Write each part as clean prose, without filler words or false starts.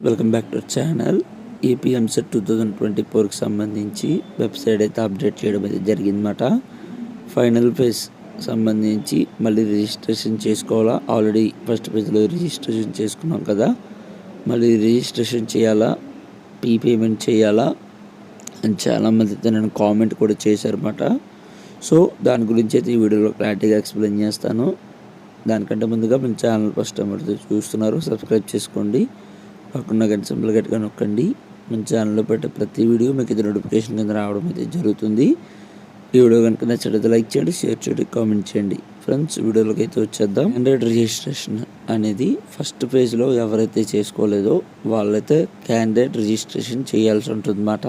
Welcome back to channel. AP EAMCET 2024కి సంబంధించి website అయితే అప్డేట్ చేయడం అయితే జరిగిందన్నమాట. ఫైనల్ ఫేజ్ సంబంధించి మళ్ళీ రిజిస్ట్రేషన్ చేసుకోవాలా? ఆల్రెడీ ఫస్ట్ ఫేజ్లో రిజిస్ట్రేషన్ చేసుకున్నాం కదా, మళ్ళీ రిజిస్ట్రేషన్ చేయాలా, పేమెంట్ చేయాలా అని చాలామంది అయితే నేను కామెంట్ కూడా చేశారన్నమాట. సో దాని గురించి అయితే ఈ వీడియోలో క్లారిటీగా ఎక్స్ప్లెయిన్ చేస్తాను. దానికంటే ముందుగా మన ఛానల్ ఫస్ట్ టైం అయితే చూస్తున్నారు, సబ్స్క్రైబ్ చేసుకోండి. పక్కన గంట సింబల్ గట్టిగా నొక్కండి. మన ఛానల్లో పెట్టే ప్రతి వీడియో మీకు ఇది నోటిఫికేషన్ కింద రావడం అయితే జరుగుతుంది. ఈ వీడియో కనుక నచ్చినట్లయితే లైక్ చేయండి, షేర్ చేయండి, కామెంట్ చేయండి. ఫ్రెండ్స్, వీడియోలోకి అయితే వచ్చేద్దాం. క్యాండిడేట్ రిజిస్ట్రేషన్ అనేది ఫస్ట్ ఫేజ్లో ఎవరైతే చేసుకోలేదో వాళ్ళైతే క్యాండిడేట్ రిజిస్ట్రేషన్ చేయాల్సి ఉంటుందన్నమాట.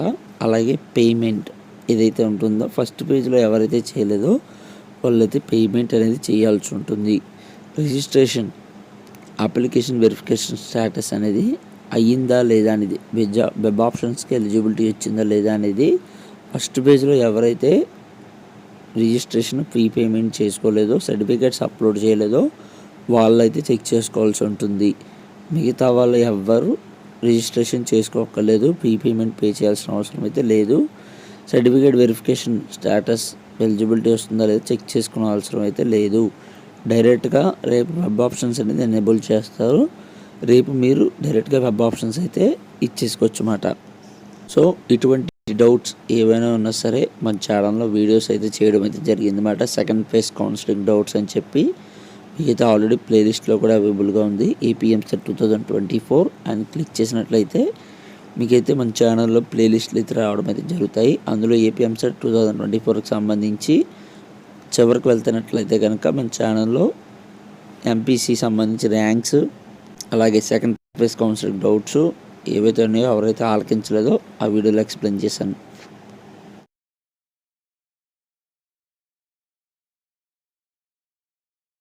అలాగే పేమెంట్ ఏదైతే ఉంటుందో ఫస్ట్ పేజ్లో ఎవరైతే చేయలేదో వాళ్ళైతే పేమెంట్ అనేది చేయాల్సి ఉంటుంది. రిజిస్ట్రేషన్ అప్లికేషన్ వెరిఫికేషన్ స్టేటస్ అనేది అయ్యిందా లేదా అనేది, వెబ్ ఆప్షన్స్కి ఎలిజిబిలిటీ వచ్చిందా లేదా అనేది ఫస్ట్ పేజ్లో ఎవరైతే రిజిస్ట్రేషన్ పేమెంట్ చేసుకోలేదో, సర్టిఫికేట్స్ అప్లోడ్ చేయలేదో వాళ్ళైతే చెక్ చేసుకోవాల్సి ఉంటుంది. మిగతా వాళ్ళు ఎవ్వరు రిజిస్ట్రేషన్ చేసుకోక్కర్లేదు, పేమెంట్ పే చేయాల్సిన అవసరం అయితే లేదు. సర్టిఫికేట్ వెరిఫికేషన్ స్టేటస్ ఎలిజిబిలిటీ వస్తుందా లేదా చెక్ చేసుకునే అవసరం అయితే లేదు. డైరెక్ట్గా రేపు వెబ్ ఆప్షన్స్ అనేది ఎనేబుల్ చేస్తారు. రేపు మీరు డైరెక్ట్గా వెబ్ ఆప్షన్స్ అయితే ఇచ్చేసుకోవచ్చు అన్నమాట. సో ఇటువంటి డౌట్స్ ఏవైనా ఉన్నా సరే మన ఛానల్లో వీడియోస్ అయితే చేయడం అయితే జరిగిందన్నమాట. సెకండ్ ఫేజ్ కౌన్సిలింగ్ డౌట్స్ అని చెప్పి మీకైతే ఆల్రెడీ ప్లేలిస్ట్లో కూడా అవైలబుల్గా ఉంది. ఏపీ ఎంసెట్ 2024 అని క్లిక్ చేసినట్లయితే మీకైతే మన ఛానల్లో ప్లేలిస్ట్లు అయితే రావడం అయితే జరుగుతాయి. అందులో ఏపీ ఎంసెట్ 2024కి సంబంధించి చివరికి వెళ్తున్నట్లయితే కనుక మన ఛానల్లో ఎంపీసీ సంబంధించి ర్యాంక్స్, అలాగే సెకండ్ ఫేజ్ కౌన్సిలింగ్ డౌట్స్ ఏవైతే ఉన్నాయో ఎవరైతే ఆలకించలేదో ఆ వీడియోలో ఎక్స్ప్లెయిన్ చేశాను.